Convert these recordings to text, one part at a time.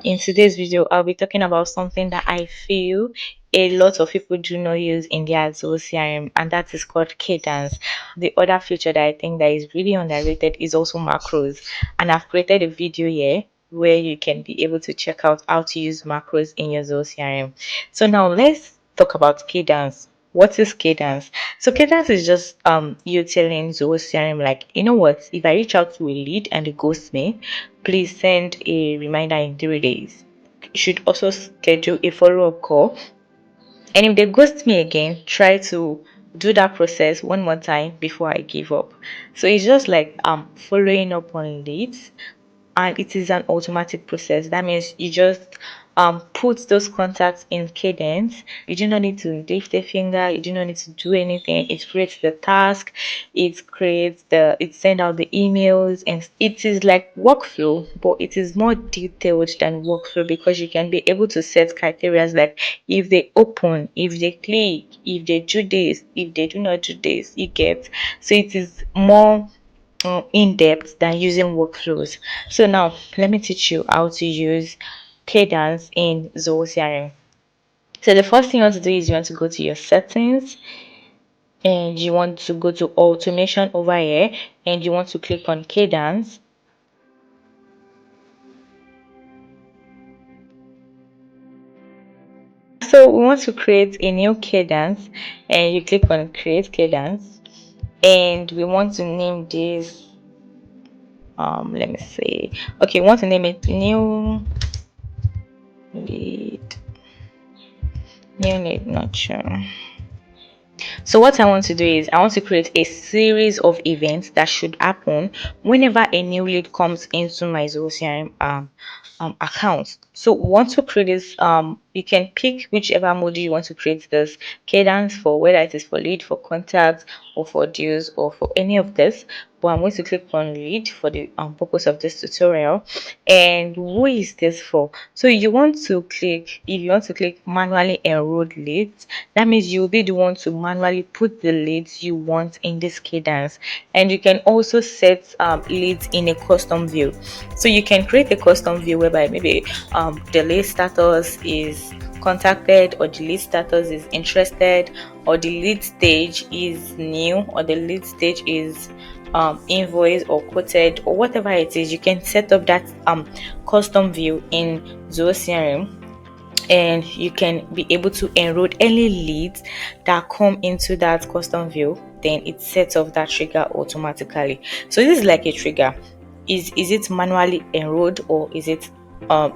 in today's video, I'll be talking about something that I feel a lot of people do not use in their Zoho CRM, and that is called cadence. The other feature that I think that is really underrated is also macros, and I've created a video here where you can be able to check out how to use macros in your Zoho CRM. So now let's talk about cadence. What is cadence? So cadence is just you telling Zoho CRM, like, you know what, if I reach out to a lead and they ghost me, please send a reminder in 3 days. You should also schedule a follow-up call, and if they ghost me again, try to do that process one more time before I give up. So it's just like following up on leads, and it is an automatic process. That means you just put those contacts in cadence. You do not need to lift a finger, you do not need to do anything. It creates the task, it send out the emails, and it is like workflow, but it is more detailed than workflow, because you can be able to set criteria like if they open, if they click, if they do this, if they do not do this, you get. So it is more in depth than using workflows. So now let me teach you how to use cadence in Zoho CRM. So the first thing you want to do is you want to go to your settings, and you want to go to automation over here, and you want to click on cadence. So we want to create a new cadence, and you click on create cadence, and we want to name this let me see. Okay, we want to name it new lead. New lead, not sure. So what I want to do is I want to create a series of events that should happen whenever a new lead comes into my Zoho CRM account. So once you create this, you can pick whichever module you want to create this cadence for, whether it is for lead, for contact, or for deals, or for any of this. But I'm going to click on lead for the purpose of this tutorial. And who is this for? So you want to click, if you want to click manually enrolled leads, that means you'll be the one to manually put the leads you want in this cadence. And you can also set leads in a custom view. So you can create a custom view whereby maybe the lead status is contacted, or the lead status is interested, or the lead stage is new, or the lead stage is invoice or quoted, or whatever it is. You can set up that custom view in Zoho CRM, and you can be able to enroll any leads that come into that custom view. Then it sets off that trigger automatically. So this is like a trigger. Is it manually enrolled, or is it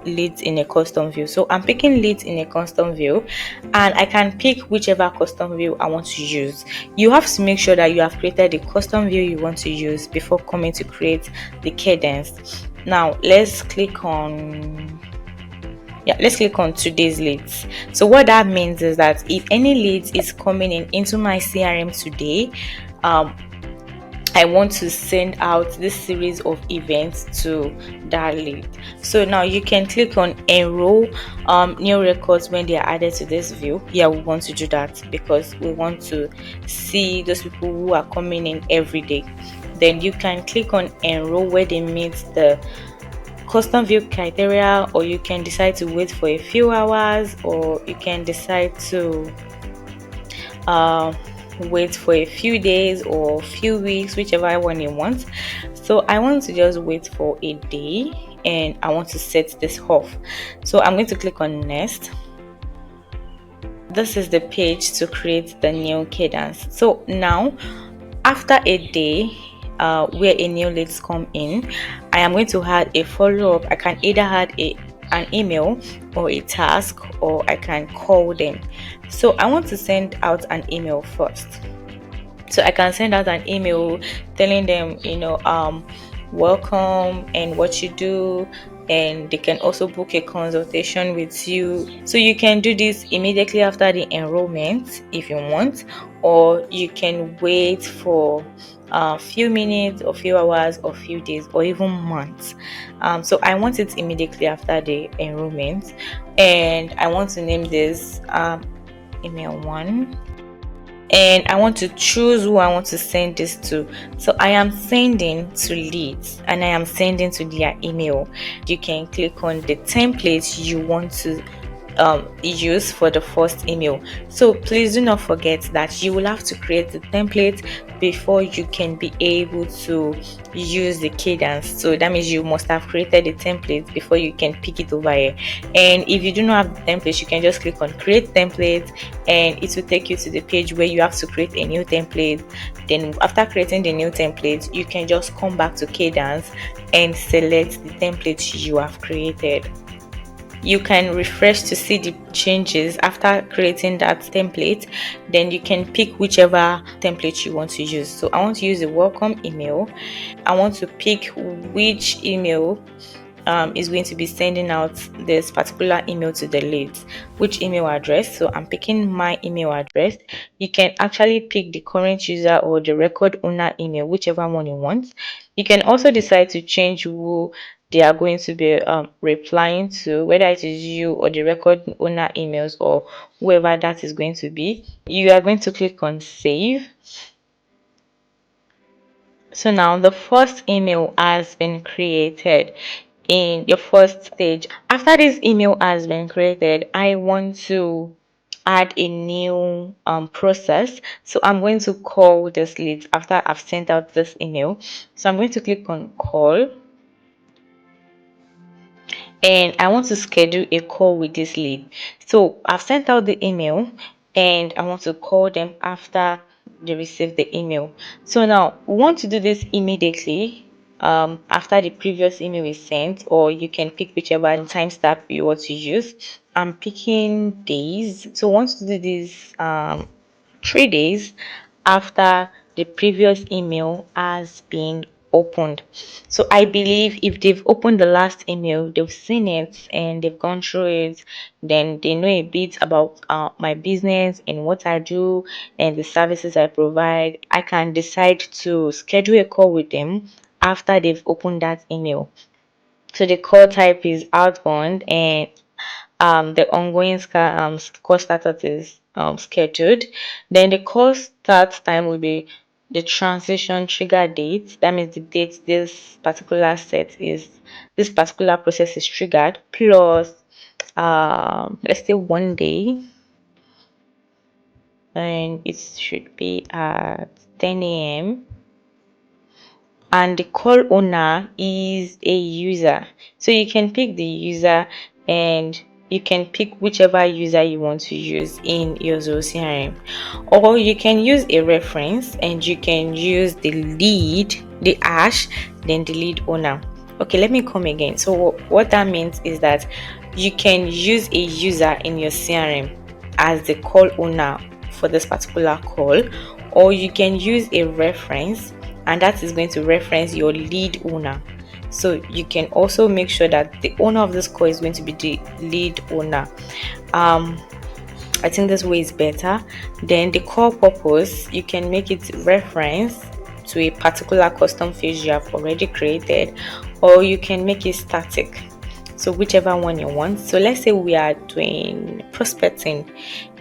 leads in a custom view? So I'm picking leads in a custom view, and I can pick whichever custom view I want to use. You have to make sure that you have created the custom view you want to use before coming to create the cadence. Now let's click on today's leads. So what that means is that if any leads is coming into my CRM today, I want to send out this series of events to that lead. So now you can click on enroll new records when they are added to this view. Yeah, we want to do that because we want to see those people who are coming in every day. Then you can click on enroll where they meet the custom view criteria, or you can decide to wait for a few hours, or you can decide to wait for a few days or few weeks, whichever one you want. So I want to just wait for a day, and I want to set this off. So I'm going to click on next. This is the page to create the new cadence. So now after a day where a new leads come in, I am going to add a follow-up. I can either add an email or a task, or I can call them. So I want to send out an email first. So I can send out an email telling them, welcome and what you do, and they can also book a consultation with you. So you can do this immediately after the enrollment if you want, or you can wait for a few minutes or few hours or few days or even months. So I want it immediately after the enrollment, and I want to name this email 1. and I want to choose who I want to send this to. So I am sending to leads and I am sending to their email. You can click on the template you want to use for the first email. So please do not forget that you will have to create the template before you can be able to use the cadence. So that means you must have created the template before you can pick it over here. And if you do not have the template, you can just click on create template and it will take you to the page where you have to create a new template. Then after creating the new template, you can just come back to cadence and select the template you have created. You can refresh to see the changes after creating that template. Then you can pick whichever template you want to use. So I want to use a welcome email. I want to pick which email is going to be sending out this particular email to the leads, which email address. So I'm picking my email address. You can actually pick the current user or the record owner email, whichever one you want. You can also decide to change who they are going to be replying to, whether it is you or the record owner emails or whoever that is going to be. You are going to click on save. So now the first email has been created in your first stage. After this email has been created, I want to add a new process. So I'm going to call this lead after I've sent out this email. So I'm going to click on call and I want to schedule a call with this lead. So I've sent out the email and I want to call them after they receive the email. So now we want to do this immediately after the previous email is sent, or you can pick whichever timestamp you want to use. I'm picking days. So once to do this 3 days after the previous email has been opened. So I believe if they've opened the last email, they've seen it and they've gone through it, then they know a bit about my business and what I do and the services I provide. I can decide to schedule a call with them after they've opened that email. So the call type is outbound and the ongoing course startup is scheduled. Then the course start time will be the transition trigger date. That means the date this particular process is triggered, plus let's say 1 day, and it should be at 10 a.m. and the call owner is a user. So you can pick the user and you can pick whichever user you want to use in your Zoho CRM, or you can use a reference and you can use the lead, the hash, then the lead owner. Okay, let me come again. So what that means is that you can use a user in your CRM as the call owner for this particular call, or you can use a reference and that is going to reference your lead owner. So you can also make sure that the owner of this call is going to be the lead owner. I think this way is better. Then the call purpose, you can make it reference to a particular custom field you have already created, or you can make it static. So whichever one you want. So let's say we are doing prospecting,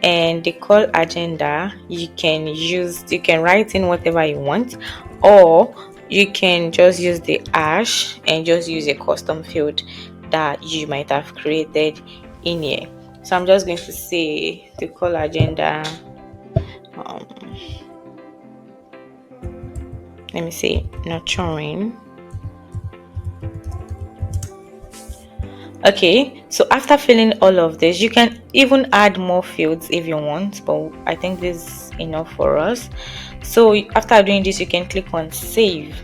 and the call agenda, you can write in whatever you want, or you can just use the hash and just use a custom field that you might have created in here. So I'm just going to say the call agenda, um, let me say nurturing. Okay, so after filling all of this, you can even add more fields if you want, but I think this is enough for us. So after doing this, you can click on save.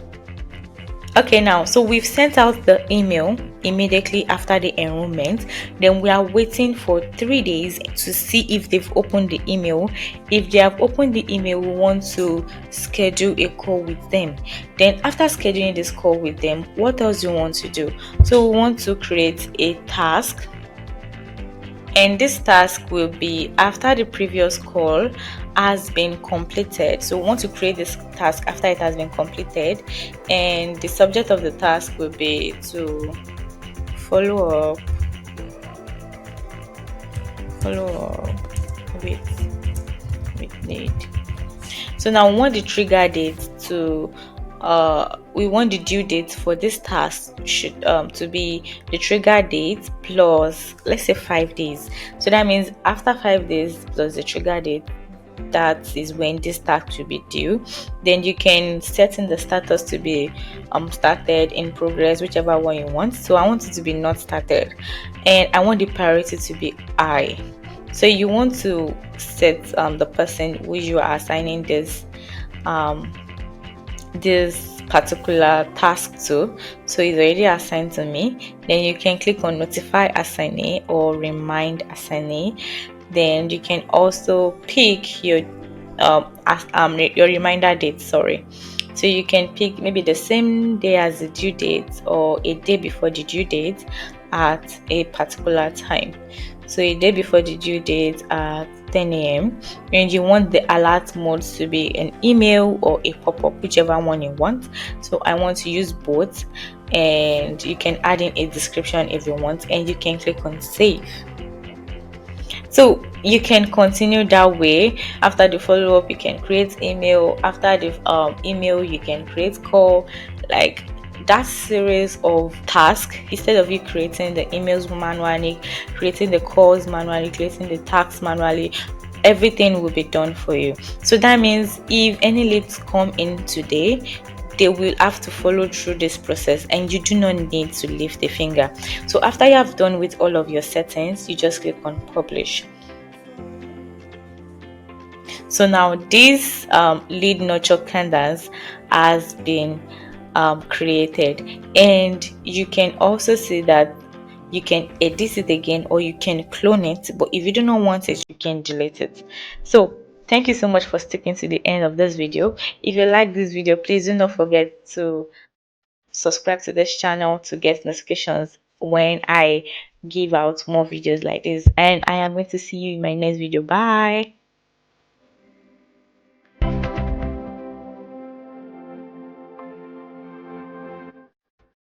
Okay, now so we've sent out the email immediately after the enrollment. Then we are waiting for 3 days to see if they've opened the email. If they have opened the email, we want to schedule a call with them. Then after scheduling this call with them, what else do you want to do? So we want to create a task, and this task will be after the previous call has been completed. So we want to create this task after it has been completed, and the subject of the task will be to follow up with lead. So now we want the trigger date to we want the due date for this task should to be the trigger date plus, let's say, 5 days. So that means after 5 days plus the trigger date, that is when this task will be due. Then you can set in the status to be started, in progress, whichever one you want. So I want it to be not started, and I want the priority to be high. So you want to set the person who you are assigning um this particular task to, so it's already assigned to me. Then you can click on notify assignee or remind assignee. Then you can also pick your reminder date, sorry. So you can pick maybe the same day as the due date or a day before the due date at a particular time. So a day before the due date at 10 a.m. and you want the alert mode to be an email or a pop-up, whichever one you want. So I want to use both, and you can add in a description if you want, and you can click on save. So you can continue that way. After the follow-up, you can create email. After the email, you can create call. Like that series of tasks, instead of you creating the emails manually, creating the calls manually, creating the tasks manually, everything will be done for you. So that means if any leads come in today, they will have to follow through this process, and you do not need to lift a finger. So after you have done with all of your settings, you just click on publish. So now this lead nurture cadence has been created, and you can also see that you can edit it again or you can clone it, but if you do not want it, you can delete it. So thank you so much for sticking to the end of this video. If you like this video, please do not forget to subscribe to this channel to get notifications when I give out more videos like this, and I am going to see you in my next video. Bye.